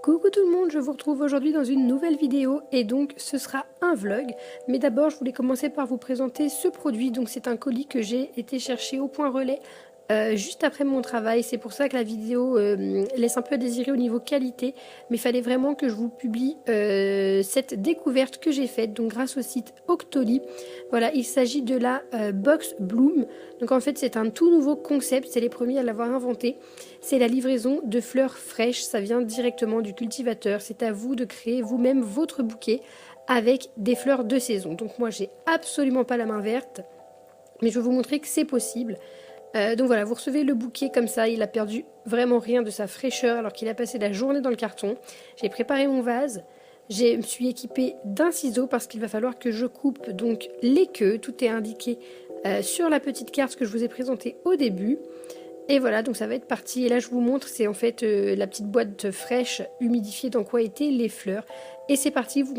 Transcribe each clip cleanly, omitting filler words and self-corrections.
Coucou tout le monde, je vous retrouve aujourd'hui dans une nouvelle vidéo et donc ce sera un vlog. Mais d'abord je voulais commencer par vous présenter ce produit. Donc c'est un colis que j'ai été chercher au Point Relais juste après mon travail. C'est pour ça que la vidéo laisse un peu à désirer au niveau qualité. Mais il fallait vraiment que je vous publie cette découverte que j'ai faite donc grâce au site Octoly. Voilà, il s'agit de la Box Bloom. Donc en fait c'est un tout nouveau concept, c'est les premiers à l'avoir inventé. C'est la livraison de fleurs fraîches, ça vient directement du cultivateur. C'est à vous de créer vous-même votre bouquet avec des fleurs de saison. Donc moi j'ai absolument pas la main verte, mais je vais vous montrer que c'est possible. Donc voilà, vous recevez le bouquet comme ça, il a perdu vraiment rien de sa fraîcheur alors qu'il a passé la journée dans le carton. J'ai préparé mon vase, je me suis équipée d'un ciseau parce qu'il va falloir que je coupe donc les queues. Tout est indiqué sur la petite carte que je vous ai présentée au début. Et voilà, donc ça va être parti. Et là, je vous montre, c'est en fait la petite boîte fraîche humidifiée dans quoi étaient les fleurs. Et c'est parti, vous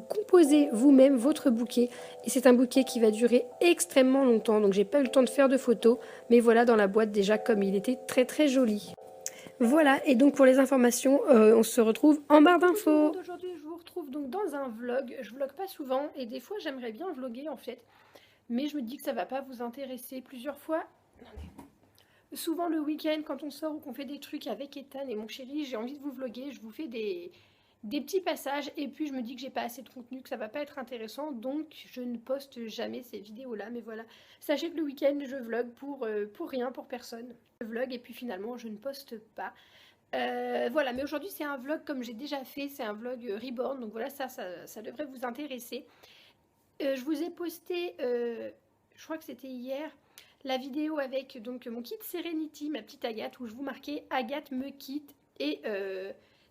composez vous-même votre bouquet. Et c'est un bouquet qui va durer extrêmement longtemps. Donc j'ai pas eu le temps de faire de photos. Mais voilà dans la boîte déjà comme il était très très joli. Voilà, et donc pour les informations, on se retrouve en barre d'infos. Aujourd'hui, je vous retrouve donc dans un vlog. Je vlog pas souvent et des fois j'aimerais bien vlogger en fait. Mais je me dis que ça va pas vous intéresser plusieurs fois. Souvent le week-end, quand on sort ou qu'on fait des trucs avec Ethan et mon chéri, j'ai envie de vous vlogger, je vous fais des petits passages et puis je me dis que j'ai pas assez de contenu, que ça va pas être intéressant, donc je ne poste jamais ces vidéos-là. Mais voilà, sachez que le week-end, je vlog pour rien, pour personne. Je vlog et puis finalement, je ne poste pas. Voilà, mais aujourd'hui, c'est un vlog comme j'ai déjà fait, c'est un vlog Reborn, donc voilà, ça devrait vous intéresser. Je vous ai posté, je crois que c'était hier, la vidéo avec donc mon kit Serenity, ma petite Agathe, où je vous marquais Agathe me quitte. Et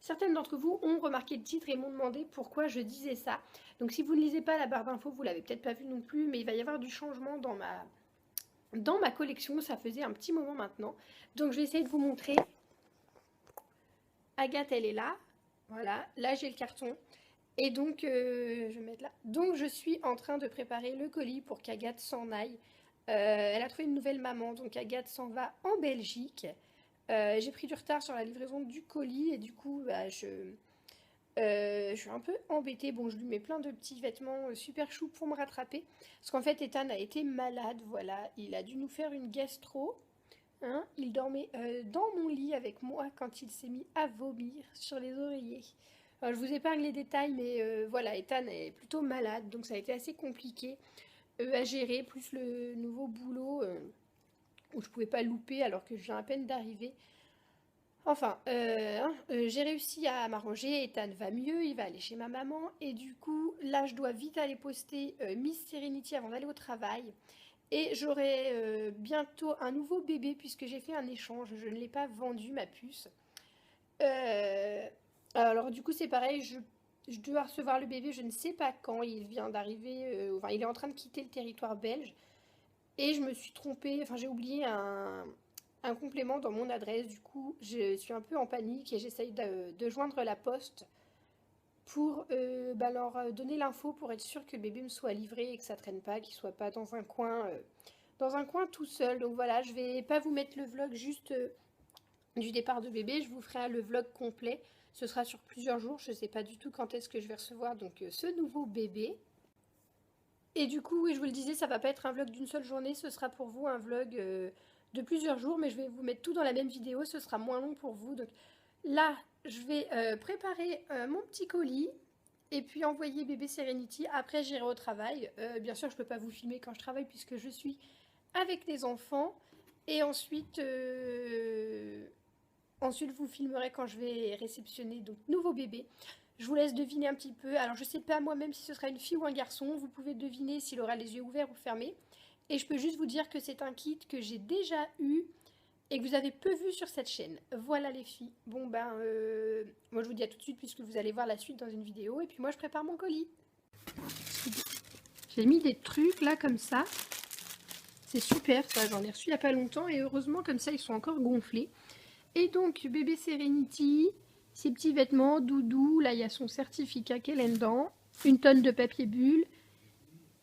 certaines d'entre vous ont remarqué le titre et m'ont demandé pourquoi je disais ça. Donc si vous ne lisez pas la barre d'infos, vous l'avez peut-être pas vu non plus, mais il va y avoir du changement dans ma collection. Ça faisait un petit moment maintenant. Donc je vais essayer de vous montrer. Agathe, elle est là. Voilà, là j'ai le carton. Et donc, je vais mettre là. Donc, je suis en train de préparer le colis pour qu'Agathe s'en aille. Elle a trouvé une nouvelle maman, donc Agathe s'en va en Belgique. J'ai pris du retard sur la livraison du colis et du coup, bah, je suis un peu embêtée. Bon, je lui mets plein de petits vêtements super choux pour me rattraper. Parce qu'en fait, Ethan a été malade, voilà. Il a dû nous faire une gastro. Hein. Il dormait dans mon lit avec moi quand il s'est mis à vomir sur les oreillers. Alors, je vous épargne les détails, mais voilà, Ethan est plutôt malade, donc ça a été assez compliqué à gérer, plus le nouveau boulot où je pouvais pas louper alors que je viens à peine d'arriver. Enfin, j'ai réussi à m'arranger, Ethan va mieux, il va aller chez ma maman, et du coup, là, je dois vite aller poster Miss Serenity avant d'aller au travail. Et j'aurai bientôt un nouveau bébé puisque j'ai fait un échange, je ne l'ai pas vendu ma puce. Euh, alors du coup c'est pareil, je dois recevoir le bébé, je ne sais pas quand, il vient d'arriver, enfin il est en train de quitter le territoire belge. Et je me suis trompée, enfin j'ai oublié un complément dans mon adresse, du coup je suis un peu en panique et j'essaye de joindre la poste pour bah, leur donner l'info pour être sûr que le bébé me soit livré et que ça traîne pas, qu'il soit pas dans un coin tout seul. Donc voilà, je vais pas vous mettre le vlog juste du départ de bébé, je vous ferai le vlog complet. Ce sera sur plusieurs jours, je ne sais pas du tout quand est-ce que je vais recevoir donc ce nouveau bébé. Et du coup, oui, je vous le disais, ça va pas être un vlog d'une seule journée, ce sera pour vous un vlog de plusieurs jours, mais je vais vous mettre tout dans la même vidéo, ce sera moins long pour vous. Donc là, je vais préparer mon petit colis et puis envoyer bébé Serenity. Après, j'irai au travail. Bien sûr, je ne peux pas vous filmer quand je travaille puisque je suis avec les enfants. Et ensuite, ensuite, je vous filmerai quand je vais réceptionner donc nouveau bébé. Je vous laisse deviner un petit peu. Alors, je ne sais pas moi-même si ce sera une fille ou un garçon. Vous pouvez deviner s'il aura les yeux ouverts ou fermés. Et je peux juste vous dire que c'est un kit que j'ai déjà eu et que vous avez peu vu sur cette chaîne. Voilà les filles. Bon ben, moi je vous dis à tout de suite puisque vous allez voir la suite dans une vidéo. Et puis moi je prépare mon colis. J'ai mis des trucs là comme ça. C'est super ça, j'en ai reçu il n'y a pas longtemps et heureusement comme ça ils sont encore gonflés. Et donc bébé Serenity, ses petits vêtements, doudou, là il y a son certificat qu'elle aime dedans, une tonne de papier bulle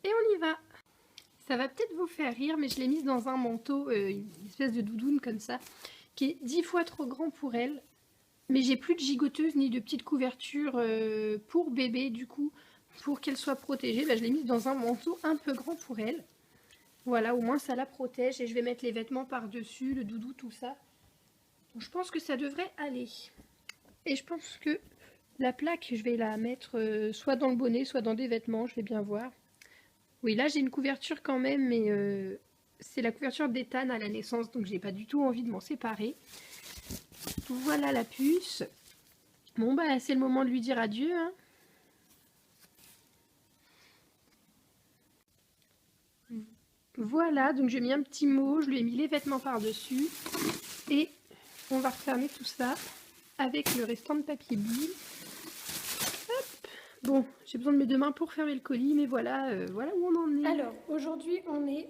et on y va. Ça va peut-être vous faire rire mais je l'ai mise dans un manteau, une espèce de doudoune comme ça, qui est 10 fois trop grand pour elle. Mais j'ai plus de gigoteuse ni de petite couverture pour bébé, du coup, pour qu'elle soit protégée, bah, je l'ai mise dans un manteau un peu grand pour elle. Voilà, au moins ça la protège et je vais mettre les vêtements par-dessus, le doudou, tout ça. Donc je pense que ça devrait aller. Et je pense que la plaque, je vais la mettre soit dans le bonnet, soit dans des vêtements, je vais bien voir. Oui, là j'ai une couverture quand même, mais c'est la couverture d'Ethan à la naissance, donc j'ai pas du tout envie de m'en séparer. Voilà la puce. Bon bah c'est le moment de lui dire adieu, hein. Voilà, donc j'ai mis un petit mot, je lui ai mis les vêtements par-dessus. Et on va refermer tout ça avec le restant de papier bulle. Hop. Bon, j'ai besoin de mes deux mains pour fermer le colis, mais voilà, voilà où on en est. Alors, aujourd'hui, on est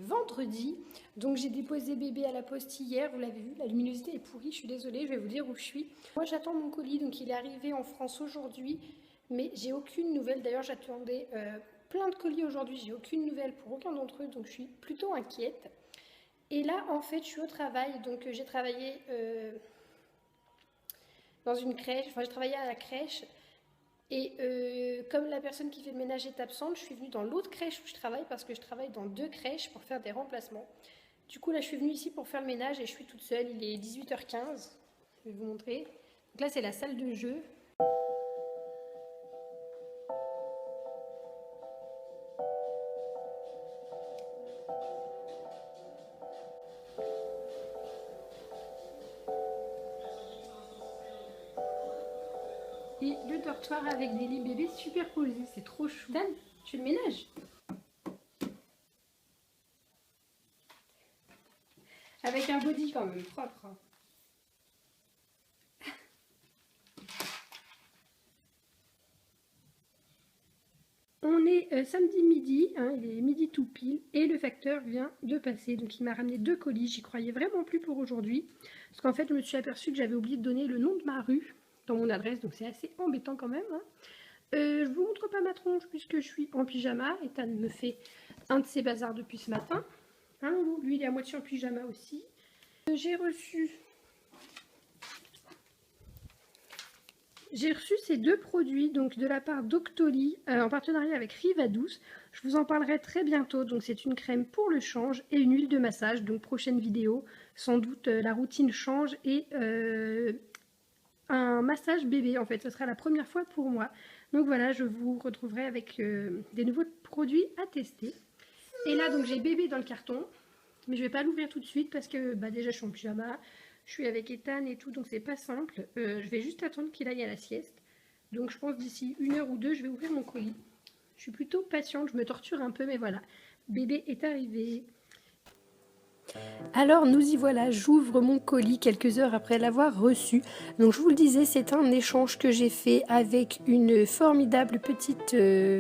vendredi. Donc, j'ai déposé bébé à la poste hier. Vous l'avez vu, la luminosité est pourrie. Je suis désolée, je vais vous dire où je suis. Moi, j'attends mon colis. Donc, il est arrivé en France aujourd'hui. Mais j'ai aucune nouvelle. D'ailleurs, j'attendais plein de colis aujourd'hui. J'ai aucune nouvelle pour aucun d'entre eux. Donc, je suis plutôt inquiète. Et là, en fait, je suis au travail. Donc, j'ai travaillé dans une crèche. Enfin, j'ai travaillé à la crèche. Et comme la personne qui fait le ménage est absente, je suis venue dans l'autre crèche où je travaille parce que je travaille dans 2 crèches pour faire des remplacements. Du coup, là, je suis venue ici pour faire le ménage et je suis toute seule. Il est 18h15. Je vais vous montrer. Donc là, c'est la salle de jeu. Et le dortoir avec des lits bébés superposés. C'est trop chou. Dan, tu fais le ménage? Avec un body quand même propre. On est samedi midi, hein, il est midi tout pile, et le facteur vient de passer. Donc il m'a ramené 2 colis, j'y croyais vraiment plus pour aujourd'hui. Parce qu'en fait, je me suis aperçue que j'avais oublié de donner le nom de ma rue dans mon adresse, donc c'est assez embêtant quand même. Hein. Je vous montre pas ma tronche puisque je suis en pyjama. Ethan me fait un de ses bazars depuis ce matin. Hein, lui, il est à moitié en pyjama aussi. J'ai reçu ces 2 produits donc de la part d'Octoly en partenariat avec Rivadouce. Je vous en parlerai très bientôt. Donc c'est une crème pour le change et une huile de massage. Donc prochaine vidéo, sans doute la routine change et un massage bébé. En fait, ce sera la première fois pour moi. Donc voilà, je vous retrouverai avec des nouveaux produits à tester. Et là donc j'ai bébé dans le carton, mais je vais pas l'ouvrir tout de suite parce que bah, déjà je suis en pyjama. Je suis avec Ethan et tout, donc c'est pas simple. Je vais juste attendre qu'il aille à la sieste. Donc je pense d'ici 1 heure ou 2, je vais ouvrir mon colis. Je suis plutôt patiente, je me torture un peu, mais voilà. Bébé est arrivé. Alors nous y voilà, j'ouvre mon colis quelques heures après l'avoir reçu. Donc je vous le disais, c'est un échange que j'ai fait avec une formidable petite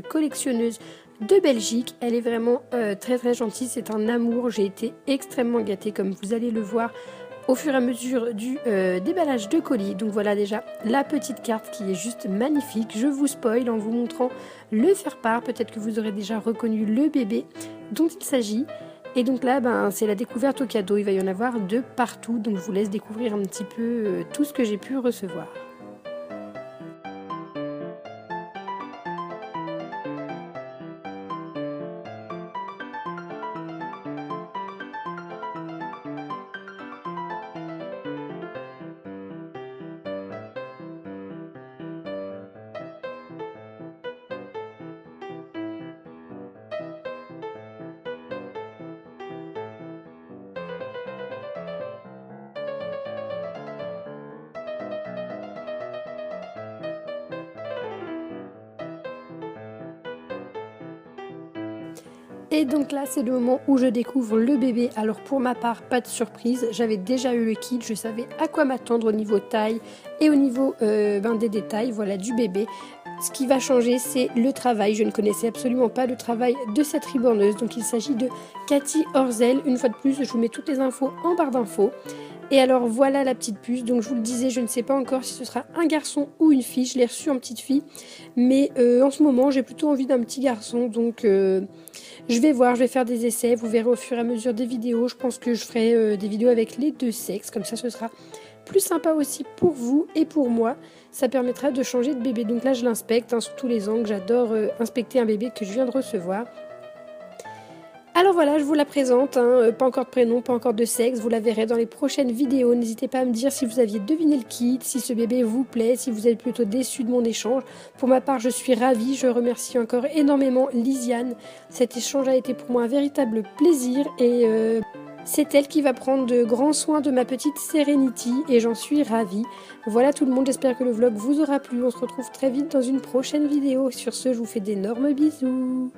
collectionneuse de Belgique. Elle est vraiment très très gentille, c'est un amour. J'ai été extrêmement gâtée comme vous allez le voir au fur et à mesure du déballage de colis. Donc voilà déjà la petite carte qui est juste magnifique. Je vous spoil en vous montrant le faire-part. Peut-être que vous aurez déjà reconnu le bébé dont il s'agit. Et donc là, ben, c'est la découverte au cadeau. Il va y en avoir de partout. Donc je vous laisse découvrir un petit peu tout ce que j'ai pu recevoir. Et donc là, c'est le moment où je découvre le bébé. Alors pour ma part, pas de surprise. J'avais déjà eu le kit, je savais à quoi m'attendre au niveau taille et au niveau des détails, voilà, du bébé. Ce qui va changer, c'est le travail. Je ne connaissais absolument pas le travail de cette riborneuse. Donc il s'agit de Cathy Orzel. Une fois de plus, je vous mets toutes les infos en barre d'infos. Et alors voilà la petite puce, donc je vous le disais, je ne sais pas encore si ce sera un garçon ou une fille, je l'ai reçue en petite fille, mais en ce moment j'ai plutôt envie d'un petit garçon, donc je vais voir, je vais faire des essais, vous verrez au fur et à mesure des vidéos, je pense que je ferai des vidéos avec les 2 sexes, comme ça ce sera plus sympa aussi pour vous et pour moi. Ça permettra de changer de bébé. Donc là je l'inspecte hein, sous tous les angles, j'adore inspecter un bébé que je viens de recevoir. Alors voilà, je vous la présente, hein. Pas encore de prénom, pas encore de sexe, vous la verrez dans les prochaines vidéos. N'hésitez pas à me dire si vous aviez deviné le kit, si ce bébé vous plaît, si vous êtes plutôt déçu de mon échange. Pour ma part, je suis ravie, je remercie encore énormément Lisiane. Cet échange a été pour moi un véritable plaisir et c'est elle qui va prendre de grands soins de ma petite Serenity et j'en suis ravie. Voilà tout le monde, j'espère que le vlog vous aura plu. On se retrouve très vite dans une prochaine vidéo. Sur ce, je vous fais d'énormes bisous.